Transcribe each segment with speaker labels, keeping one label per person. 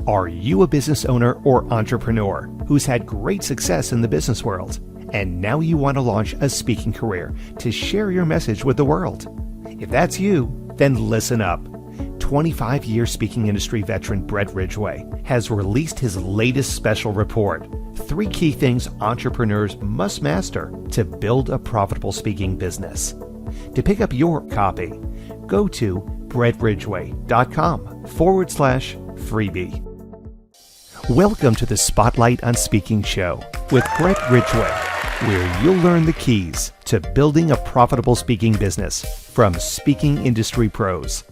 Speaker 1: Are you a business owner or entrepreneur who's had great success in the business world, and now you want to launch a speaking career to share your message with the world? If that's you, then listen up. 25-year speaking industry veteran Brett Ridgway has released his latest special report, 3 key things entrepreneurs must master to build a profitable speaking business. To pick up your copy, go to brettridgway.com/freebie. Welcome to the Spotlight on Speaking show with Brett Ridgway, where you'll learn the keys to building a profitable speaking business from speaking industry pros.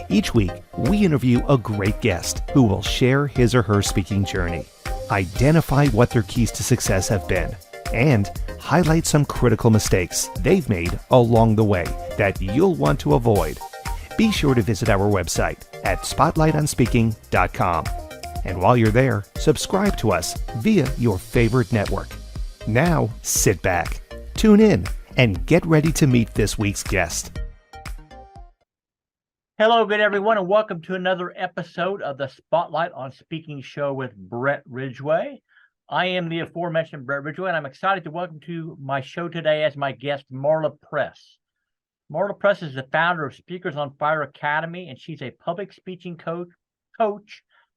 Speaker 1: Each week, we interview a great guest who will share his or her speaking journey, identify what their keys to success have been, and highlight some critical mistakes they've made along the way that you'll want to avoid. Be sure to visit our website at spotlightonspeaking.com. And while you're there, subscribe to us via your favorite network. Now, sit back, tune in, and get ready to meet this week's guest.
Speaker 2: Hello again, everyone, and welcome to another episode of the Spotlight on Speaking show with Brett Ridgway. I am the aforementioned Brett Ridgway, and I'm excited to welcome to my show today as my guest, Marla Press. Marla Press is the founder of Speakers on Fire Academy, and she's a public speaking coach,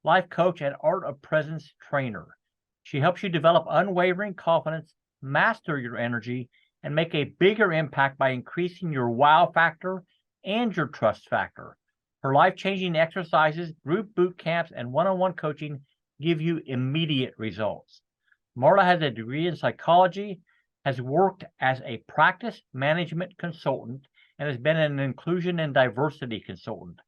Speaker 2: life coach, and art of presence trainer. She helps you develop unwavering confidence, master your energy, and make a bigger impact by increasing your wow factor and your trust factor. Her life-changing exercises, group boot camps, and one-on-one coaching give you immediate results. Marla has a degree in psychology, has worked as a practice management consultant, and has been an inclusion and diversity consultant.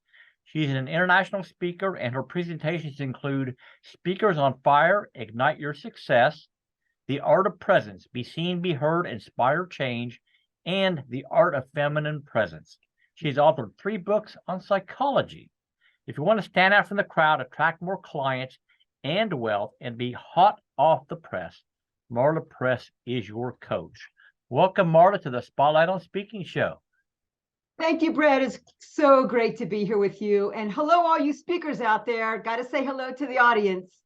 Speaker 2: She's an international speaker, and her presentations include Speakers on Fire, Ignite Your Success, The Art of Presence, Be Seen, Be Heard, Inspire Change, and The Art of Feminine Presence. She's authored 3 books on psychology. If you want to stand out from the crowd, attract more clients and wealth, and be hot off the press, Marla Press is your coach. Welcome, Marla, to the Spotlight on Speaking show.
Speaker 3: Thank you, Brett. It's so great to be here with you. And hello, all you speakers out there. Got to say hello to the audience.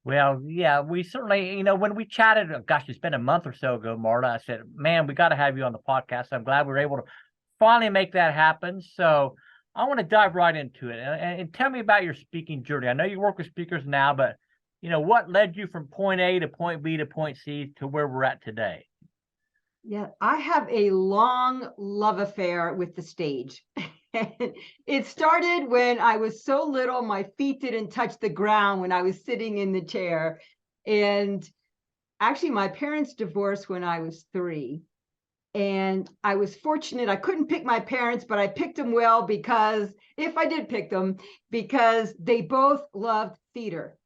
Speaker 2: Well, yeah, we certainly, when we chatted, gosh, it's been a month or so ago, Marla, I said, man, we got to have you on the podcast. I'm glad we were able to finally make that happen. So I want to dive right into it and tell me about your speaking journey. I know you work with speakers now, but, what led you from point A to point B to point C to where we're at today?
Speaker 3: Yeah, I have a long love affair with the stage. It started when I was so little, my feet didn't touch the ground when I was sitting in the chair. And actually, my parents divorced when I was 3. And I was fortunate. I couldn't pick my parents, but I picked them well because if I did pick them, because they both loved theater.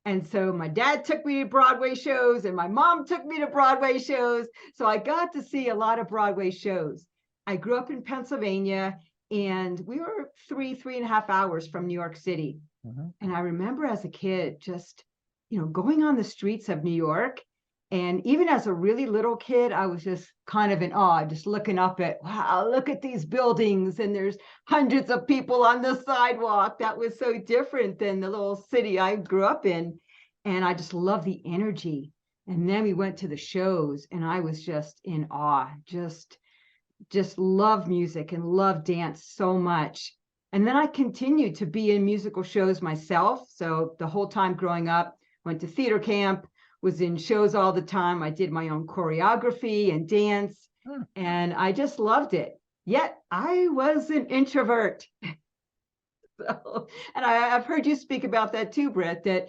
Speaker 3: And so my dad took me to Broadway shows and my mom took me to Broadway shows. So I got to see a lot of Broadway shows. I grew up in Pennsylvania and we were 3.5 hours from New York City. Mm-hmm. And I remember as a kid, just, going on the streets of New York. And even as a really little kid, I was just kind of in awe, just looking up at, wow, look at these buildings. And there's hundreds of people on the sidewalk. That was so different than the little city I grew up in. And I just love the energy. And then we went to the shows and I was just in awe, just love music and love dance so much. And then I continued to be in musical shows myself. So the whole time growing up, went to theater camp, was in shows all the time. I did my own choreography and dance, and I just loved it. Yet I was an introvert. And I've heard you speak about that too, Brett, that,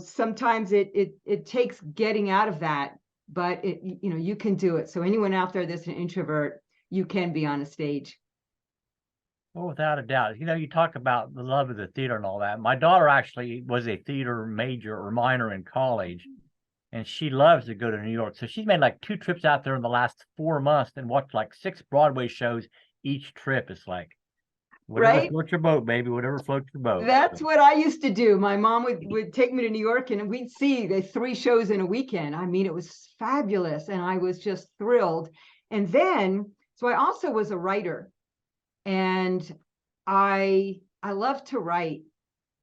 Speaker 3: sometimes it takes getting out of that, but you can do it. So anyone out there that's an introvert, you can be on a stage.
Speaker 2: Well, without a doubt. You talk about the love of the theater and all that. My daughter actually was a theater major or minor in college, and she loves to go to New York. So she's made like 2 trips out there in the last 4 months and watched like 6 Broadway shows each trip. It's like, whatever floats your boat, baby, whatever floats your boat.
Speaker 3: That's what I used to do. My mom would take me to New York and we'd see the 3 shows in a weekend. I mean, it was fabulous. And I was just thrilled. And then, so I also was a writer. And I love to write.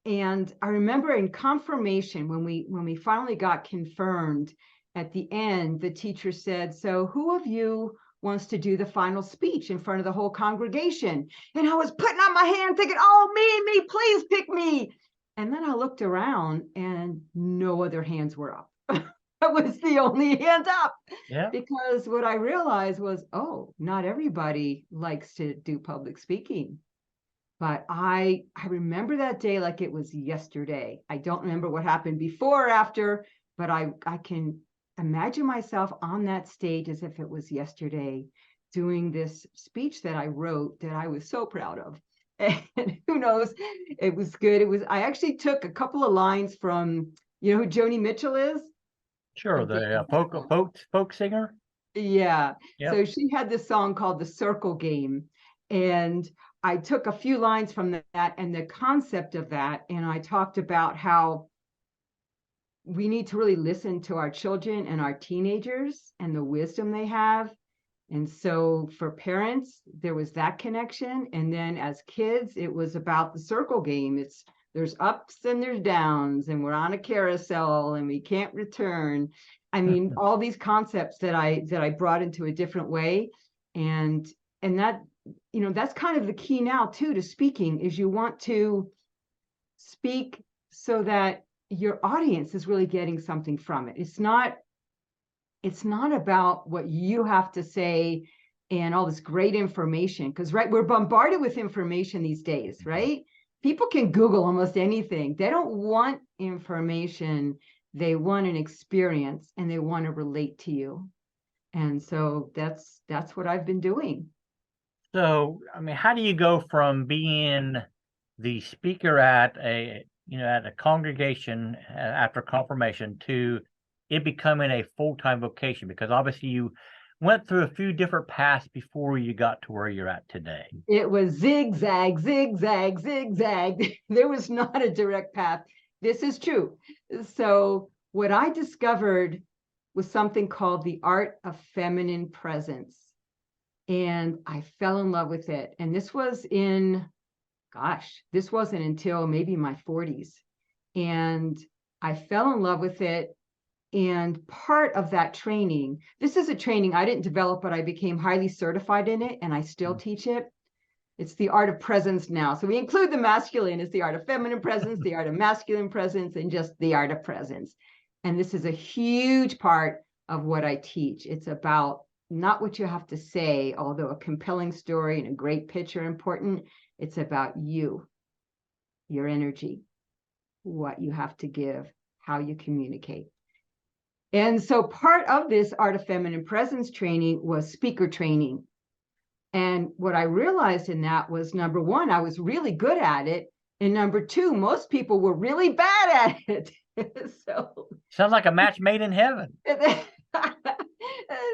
Speaker 3: And I remember in confirmation, when we finally got confirmed, at the end, the teacher said, so who of you wants to do the final speech in front of the whole congregation? And I was putting up my hand thinking, oh, me, please pick me. And then I looked around and no other hands were up. That was the only hand up.
Speaker 2: Yeah.
Speaker 3: Because what I realized was, oh, not everybody likes to do public speaking. But I remember that day like it was yesterday. I don't remember what happened before or after, but I can imagine myself on that stage as if it was yesterday, doing this speech that I wrote that I was so proud of. And who knows, it was good. I actually took a couple of lines from, you know who Joni Mitchell is?
Speaker 2: Sure. The folk singer.
Speaker 3: Yeah.
Speaker 2: Yep.
Speaker 3: So she had this song called The Circle Game. And I took a few lines from that and the concept of that. And I talked about how we need to really listen to our children and our teenagers and the wisdom they have. And so for parents, there was that connection. And then as kids, it was about the circle game. There's ups and there's downs, and we're on a carousel and we can't return. I mean, all these concepts that I brought into a different way. And that, you know, that's kind of the key now too to speaking, is you want to speak so that your audience is really getting something from it. It's not about what you have to say and all this great information, because we're bombarded with information these days, right? People can Google almost anything. They don't want information. They want an experience, and they want to relate to you. And so that's what I've been doing.
Speaker 2: So, I mean, how do you go from being the speaker at a congregation after confirmation to it becoming a full-time vocation? Because obviously you went through a few different paths before you got to where you're at today.
Speaker 3: It was zigzag, zigzag, zigzag. There was not a direct path. This is true. So what I discovered was something called the art of feminine presence. And I fell in love with it. And this was this wasn't until maybe my 40s. And I fell in love with it. And part of that training, this is a training I didn't develop, but I became highly certified in it, and I still teach it. It's the art of presence now. So we include the masculine as the art of feminine presence, the art of masculine presence, and just the art of presence. And this is a huge part of what I teach. It's about not what you have to say, although a compelling story and a great pitch are important. It's about you, your energy, what you have to give, how you communicate. And so part of this art of feminine presence training was speaker training. And what I realized in that was, number one, I was really good at it. And number two, most people were really bad at it. So
Speaker 2: sounds like a match made in heaven.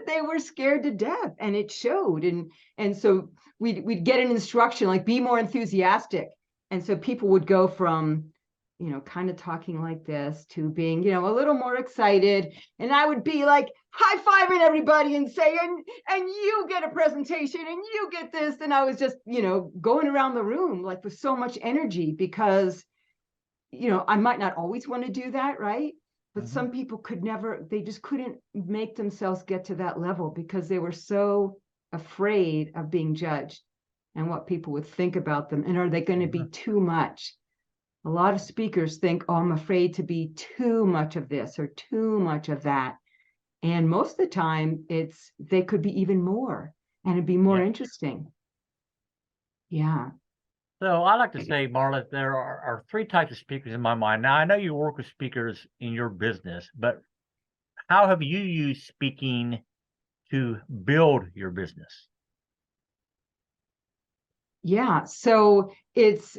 Speaker 3: They were scared to death, and it showed. And so we'd get an instruction like, be more enthusiastic. And so people would go from, you know, kind of talking like this to being, you know, a little more excited. And I would be like high-fiving everybody and saying, and you get a presentation and you get this. And I was just, you know, going around the room like with so much energy, because, you know, I might not always want to do that, right? But some people they just couldn't make themselves get to that level because they were so afraid of being judged and what people would think about them. And are they going to be too much? A lot of speakers think, oh, I'm afraid to be too much of this or too much of that. And most of the time, they could be even more, and it'd be more interesting. Yeah.
Speaker 2: So I like to say, Marla, there are three types of speakers in my mind. Now, I know you work with speakers in your business, but how have you used speaking to build your business?
Speaker 3: Yeah. So it's,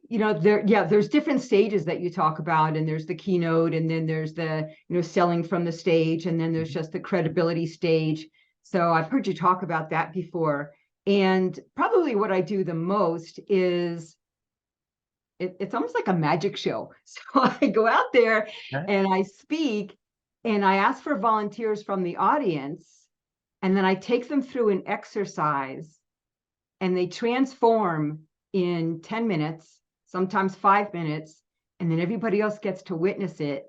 Speaker 3: you know, there's different stages that you talk about, and there's the keynote, and then there's the, you know, selling from the stage, and then there's just the credibility stage. So I've heard you talk about that before. And probably what I do the most is it's almost like a magic show. So I go out there and I speak, and I ask for volunteers from the audience, and then I take them through an exercise, and they transform in 10 minutes, sometimes 5 minutes, and then everybody else gets to witness it.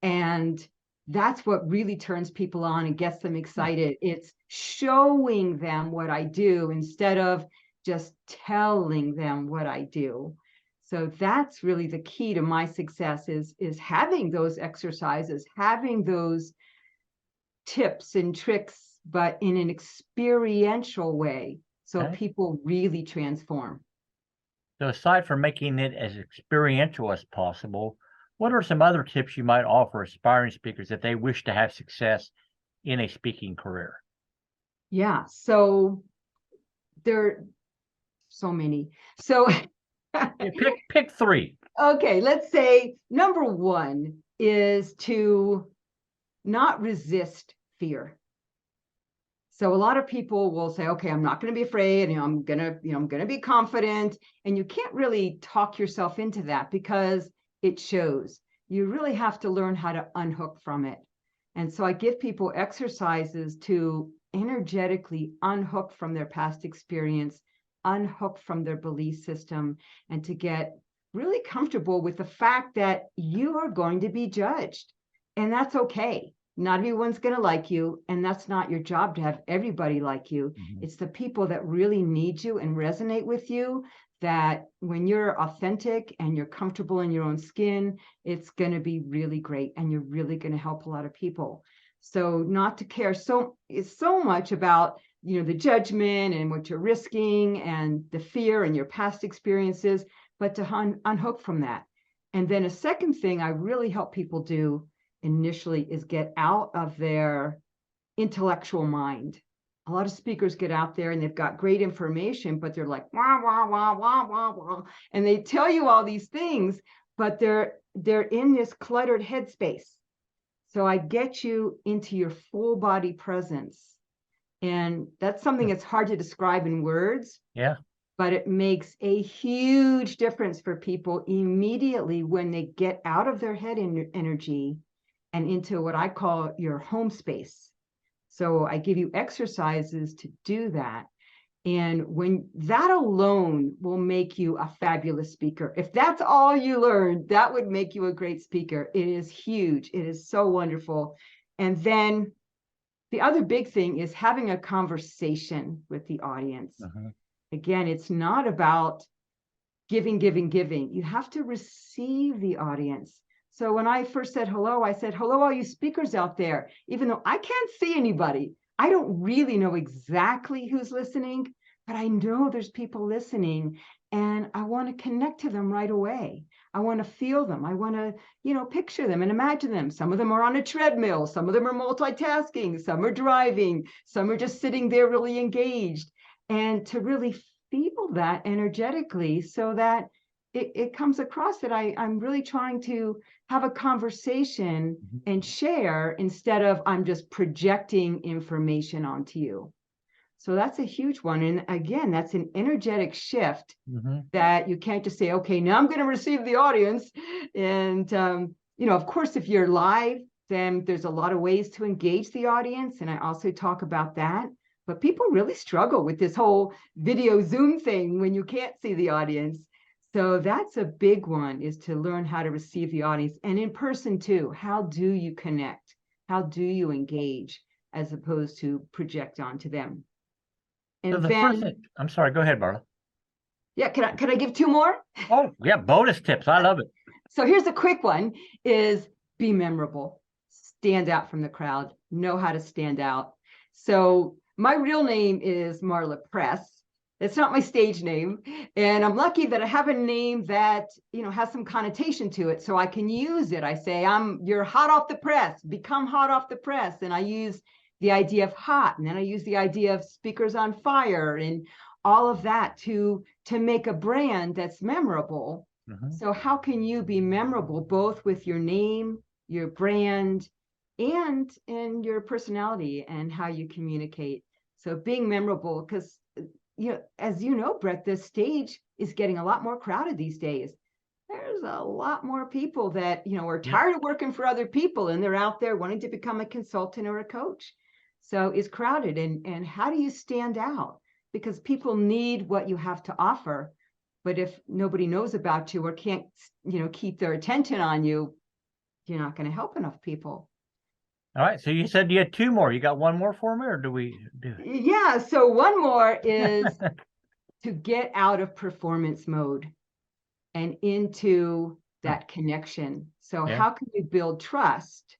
Speaker 3: And that's what really turns people on and gets them excited. It's showing them what I do instead of just telling them what I do. So that's really the key to my success is having those exercises, having those tips and tricks, but in an experiential way. So people really transform.
Speaker 2: So aside from making it as experiential as possible, what are some other tips you might offer aspiring speakers if they wish to have success in a speaking career?
Speaker 3: Yeah, so there are so many. So
Speaker 2: pick three.
Speaker 3: Okay, let's say number one is to not resist fear. So a lot of people will say, okay, I'm not going to be afraid, I'm going to be confident. And you can't really talk yourself into that because it shows. You really have to learn how to unhook from it. And so I give people exercises to energetically unhook from their past experience, unhook from their belief system, and to get really comfortable with the fact that you are going to be judged. And that's okay. Not everyone's going to like you, and that's not your job to have everybody like you. Mm-hmm. It's the people that really need you and resonate with you, that when you're authentic and you're comfortable in your own skin, it's going to be really great, and you're really going to help a lot of people. So not to care so much about, the judgment and what you're risking and the fear and your past experiences, but to unhook from that. And then a second thing I really help people do initially is get out of their intellectual mind. A lot of speakers get out there and they've got great information, but they're like, wah, wah, wah, wah, wah, wah. And they tell you all these things, but they're in this cluttered headspace. So I get you into your full body presence. And that's something that's hard to describe in words.
Speaker 2: Yeah.
Speaker 3: But it makes a huge difference for people immediately when they get out of their head energy and into what I call your home space. So I give you exercises to do that. And when that alone will make you a fabulous speaker. If that's all you learn, that would make you a great speaker. It is huge. It is so wonderful. And then the other big thing is having a conversation with the audience. Uh-huh. Again, it's not about giving. You have to receive the audience. So when I first said hello, I said, hello, all you speakers out there. Even though I can't see anybody, I don't really know exactly who's listening, but I know there's people listening, and I want to connect to them right away. I want to feel them. I want to, picture them and imagine them. Some of them are on a treadmill. Some of them are multitasking. Some are driving. Some are just sitting there really engaged. And to really feel that energetically so that it comes across that I'm really trying to have a conversation and share instead of I'm just projecting information onto you. So that's a huge one. And again, that's an energetic shift that you can't just say, okay, now I'm going to receive the audience. And, of course, if you're live, then there's a lot of ways to engage the audience. And I also talk about that. But people really struggle with this whole video Zoom thing when you can't see the audience. So that's a big one, is to learn how to receive the audience. And in person too, how do you connect? How do you engage as opposed to project onto them? And
Speaker 2: so
Speaker 3: then,
Speaker 2: I'm sorry, go ahead, Marla.
Speaker 3: Yeah, can I give two more?
Speaker 2: Oh, yeah, bonus tips. I love it.
Speaker 3: So here's a quick one, is be memorable. Stand out from the crowd. Know how to stand out. So my real name is Marla Press. It's not my stage name. And I'm lucky that I have a name that, has some connotation to it, so I can use it. I say, you're hot off the press, become hot off the press. And I use the idea of hot, and then I use the idea of speakers on fire and all of that to make a brand that's memorable. So how can you be memorable both with your name, your brand, and your personality and how you communicate? So being memorable, because as you know, Brett, this stage is getting a lot more crowded these days. There's a lot more people that, are tired of working for other people, and they're out there wanting to become a consultant or a coach. So it's crowded. And how do you stand out? Because people need what you have to offer, But if nobody knows about you or can't, keep their attention on you, you're not going to help enough people.
Speaker 2: All right. So you said you had two more. You got one more for me, or do we do it?
Speaker 3: Yeah. So one more is to get out of performance mode and into that connection. So how can you build trust?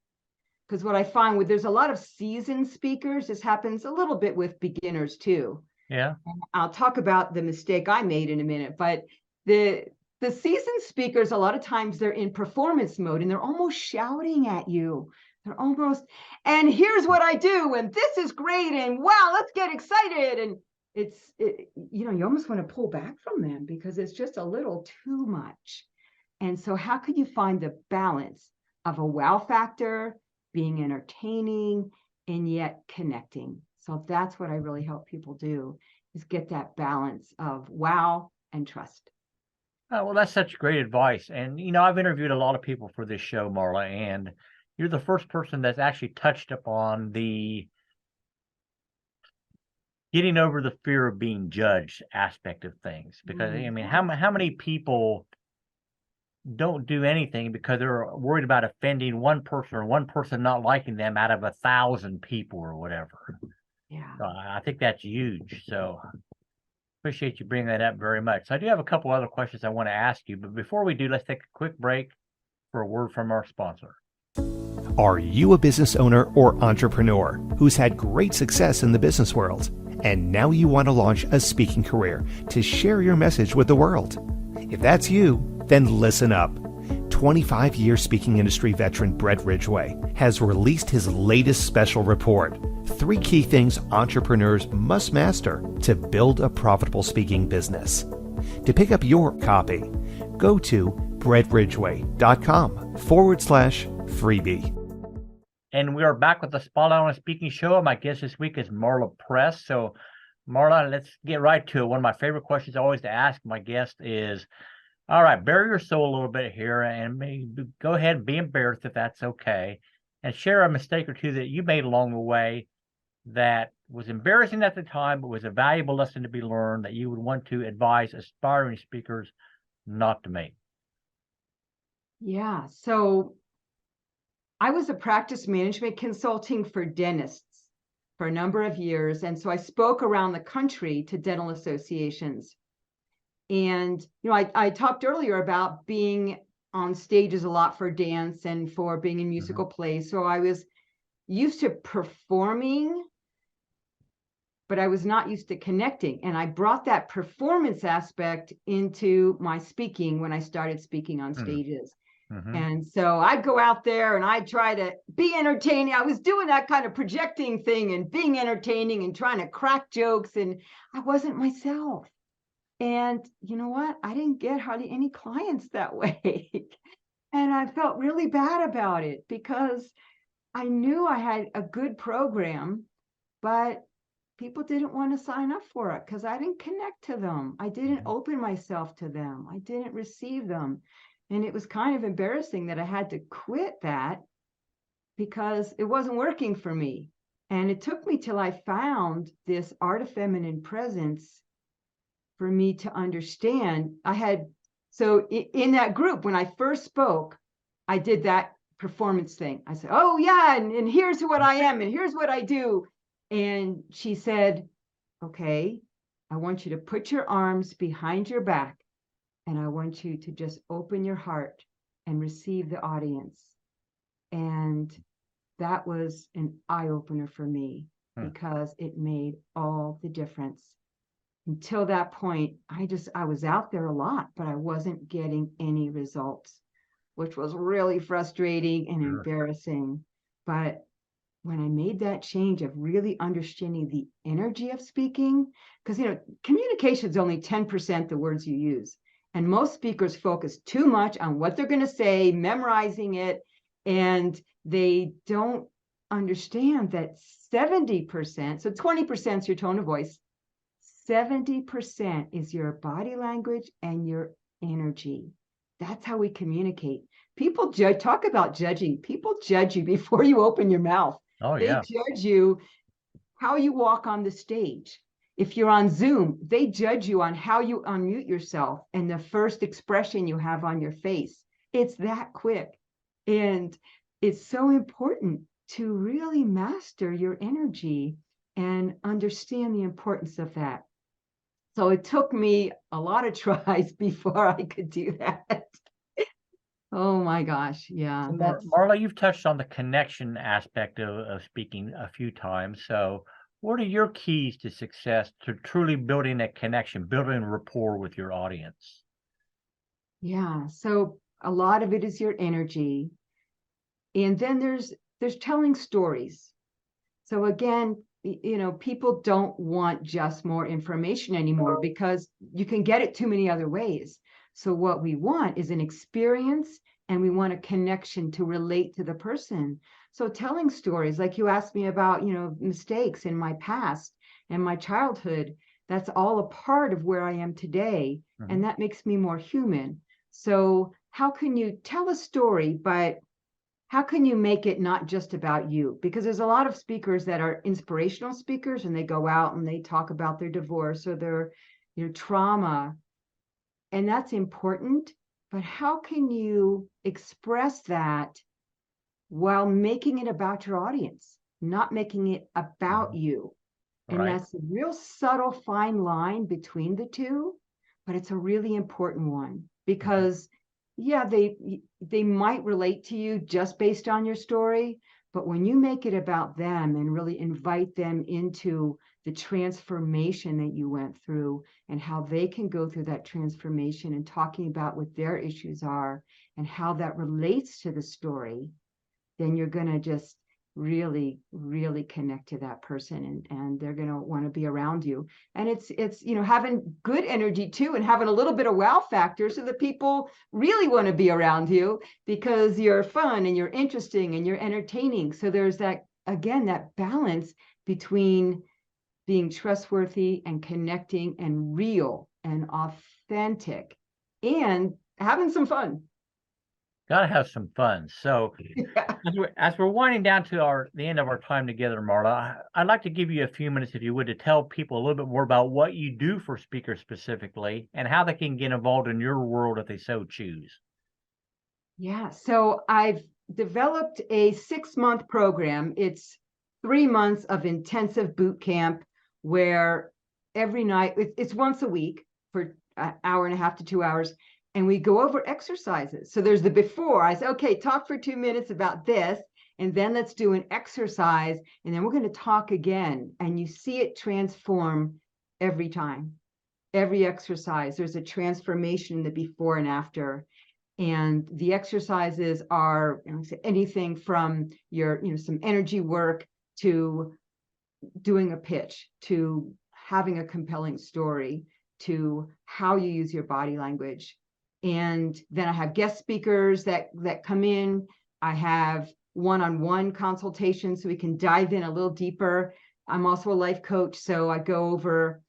Speaker 3: Because what I find there's a lot of seasoned speakers, this happens a little bit with beginners too.
Speaker 2: Yeah.
Speaker 3: I'll talk about the mistake I made in a minute, but the seasoned speakers, a lot of times they're in performance mode and they're almost shouting at you. They're almost, and here's what I do, and this is great, and wow, let's get excited. And you almost want to pull back from them because it's just a little too much. And so how could you find the balance of a wow factor, being entertaining, and yet connecting? So that's what I really help people do, is get that balance of wow and trust.
Speaker 2: Oh, well, that's such great advice. And, I've interviewed a lot of people for this show, Marla, and you're the first person that's actually touched upon the getting over the fear of being judged aspect of things. Because, how many people don't do anything because they're worried about offending one person or one person not liking them out of 1,000 people or whatever?
Speaker 3: Yeah.
Speaker 2: So I think that's huge. So appreciate you bringing that up very much. So I do have a couple other questions I want to ask you, but before we do, let's take a quick break for a word from our sponsor.
Speaker 1: Are you a business owner or entrepreneur who's had great success in the business world, and now you want to launch a speaking career to share your message with the world? If that's you, then listen up. 25-year speaking industry veteran Brett Ridgway has released his latest special report, 3 key things entrepreneurs must master to build a profitable speaking business. To pick up your copy, go to brettridgway.com/freebie.
Speaker 2: And we are back with the Spotlight on Speaking show. My guest this week is Marla Press. So, Marla, let's get right to it. One of my favorite questions always to ask my guest is, all right, bare your soul a little bit here and maybe go ahead and be embarrassed if that's okay, and share a mistake or two that you made along the way that was embarrassing at the time, but was a valuable lesson to be learned that you would want to advise aspiring speakers not to make.
Speaker 3: Yeah. So I was a practice management consulting for dentists for a number of years. And so I spoke around the country to dental associations. And, I talked earlier about being on stages a lot for dance and for being in musical plays. So I was used to performing, but I was not used to connecting. And I brought that performance aspect into my speaking when I started speaking on stages. And so I'd go out there and I'd try to be entertaining. I was doing that kind of projecting thing and being entertaining and trying to crack jokes, and I wasn't myself. And you know what? I didn't get hardly any clients that way. And I felt really bad about it because I knew I had a good program, but people didn't want to sign up for it because I didn't connect to them. I didn't open myself to them. I didn't receive them. And it was kind of embarrassing that I had to quit that because it wasn't working for me. And it took me till I found this art of feminine presence for me to understand. So in that group, when I first spoke, I did that performance thing. I said, oh yeah, and here's what I am, and here's what I do. And she said, okay, I want you to put your arms behind your back, and I want you to just open your heart and receive the audience. And that was an eye-opener for me because it made all the difference. Until that point, I was out there a lot, but I wasn't getting any results, which was really frustrating and embarrassing. But when I made that change of really understanding the energy of speaking, because communication is only 10% the words you use. And most speakers focus too much on what they're going to say, memorizing it, and they don't understand that 70%, so 20% is your tone of voice, 70% is your body language and your energy. That's how we communicate. People talk about judging. People judge you before you open your mouth.
Speaker 2: Oh,
Speaker 3: they
Speaker 2: yeah.
Speaker 3: judge you how you walk on the stage. If you're on Zoom, they judge you on how you unmute yourself and the first expression you have on your face. It's that quick. And it's so important to really master your energy and understand the importance of that. So it took me a lot of tries before I could do that. Oh my gosh. Yeah.
Speaker 2: So Marla, you've touched on the connection aspect of speaking a few times. So what are your keys to success to truly building that connection, building rapport with your audience?
Speaker 3: Yeah. So a lot of it is your energy. And then there's telling stories. So again, people don't want just more information anymore because you can get it too many other ways. So what we want is an experience, and we want a connection to relate to the person. So telling stories, like you asked me about, mistakes in my past and my childhood, that's all a part of where I am today.
Speaker 2: Mm-hmm.
Speaker 3: And that makes me more human. So how can you tell a story, but how can you make it not just about you? Because there's a lot of speakers that are inspirational speakers, and they go out and they talk about their divorce or their trauma. And that's important. But how can you express that while making it about your audience, not making it about you? And
Speaker 2: Right.
Speaker 3: that's a real subtle, fine line between the two, but it's a really important one because, yeah, they might relate to you just based on your story, but when you make it about them and really invite them into the transformation that you went through and how they can go through that transformation and talking about what their issues are and how that relates to the story, then you're going to just really, really connect to that person, and they're going to want to be around you. And it's having good energy too, and having a little bit of wow factor so that people really want to be around you because you're fun and you're interesting and you're entertaining. So there's that, again, that balance between being trustworthy and connecting and real and authentic and having some fun.
Speaker 2: Gotta have some fun. So
Speaker 3: Yeah.
Speaker 2: as we're winding down to the end of our time together, Marla, I'd like to give you a few minutes, if you would, to tell people a little bit more about what you do for speakers specifically and how they can get involved in your world if they so choose.
Speaker 3: Yeah, so I've developed a 6-month program. It's 3 months of intensive boot camp where every night, it's once a week for an hour and a half to 2 hours, and we go over exercises. So there's the before. I say, okay, talk for 2 minutes about this, and then let's do an exercise, and then we're going to talk again. And you see it transform every time. Every exercise, there's a transformation in the before and after. And the exercises are anything from your, some energy work to doing a pitch, to having a compelling story, to how you use your body language. And then I have guest speakers that come in. I have one-on-one consultations so we can dive in a little deeper. I'm also a life coach, so I go over,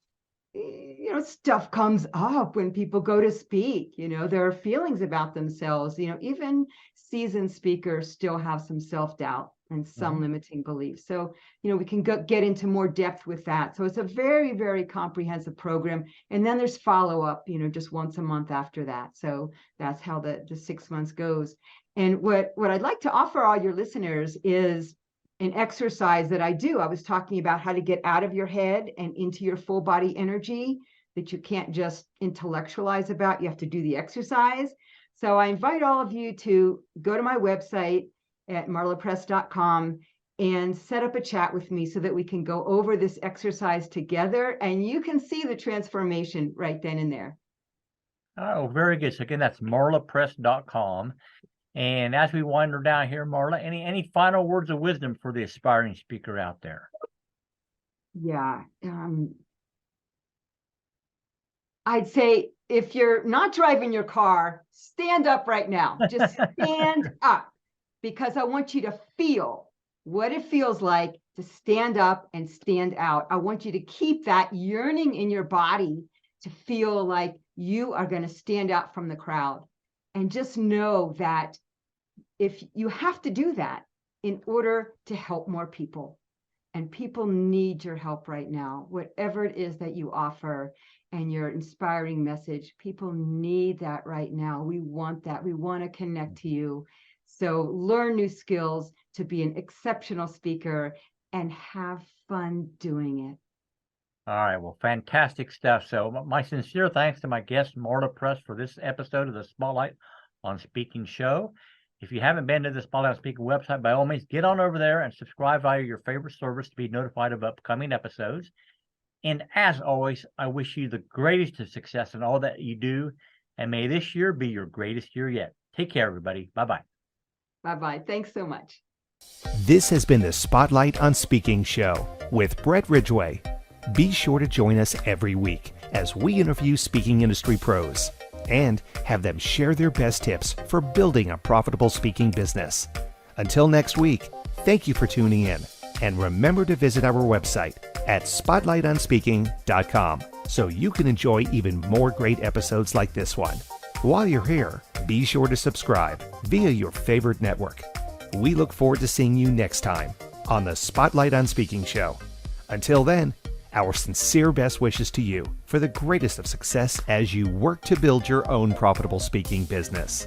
Speaker 3: stuff comes up when people go to speak. There are feelings about themselves. Even seasoned speakers still have some self-doubt and some limiting beliefs. So, we can get into more depth with that. So it's a very, very comprehensive program. And then there's follow-up, just once a month after that. So that's how the 6 months goes. And what I'd like to offer all your listeners is an exercise that I do. I was talking about how to get out of your head and into your full body energy that you can't just intellectualize about. You have to do the exercise. So I invite all of you to go to my website at marlapress.com and set up a chat with me so that we can go over this exercise together, and you can see the transformation right then and there.
Speaker 2: Oh, very good. So again, that's marlapress.com. And as we wander down here, Marla, any final words of wisdom for the aspiring speaker out there?
Speaker 3: Yeah. I'd say if you're not driving your car, stand up right now. Just stand up, because I want you to feel what it feels like to stand up and stand out. I want you to keep that yearning in your body to feel like you are going to stand out from the crowd. And just know that if you have to do that in order to help more people, And people need your help right now. Whatever it is that you offer and your inspiring message, people need that right now. We want that. We want to connect to you. So learn new skills to be an exceptional speaker and have fun doing it.
Speaker 2: All right. Well, fantastic stuff. So my sincere thanks to my guest, Marla Press, for this episode of the Spotlight on Speaking show. If you haven't been to the Spotlight on Speaking website, by all means, get on over there and subscribe via your favorite service to be notified of upcoming episodes. And as always, I wish you the greatest of success in all that you do. And may this year be your greatest year yet. Take care, everybody. Bye-bye.
Speaker 3: Bye-bye. Thanks so much.
Speaker 1: This has been the Spotlight on Speaking show with Brett Ridgway. Be sure to join us every week as we interview speaking industry pros and have them share their best tips for building a profitable speaking business. Until next week, thank you for tuning in, and remember to visit our website at spotlightonspeaking.com so you can enjoy even more great episodes like this one. While you're here, be sure to subscribe via your favorite network. We look forward to seeing you next time on the Spotlight on Speaking show. Until then, our sincere best wishes to you for the greatest of success as you work to build your own profitable speaking business.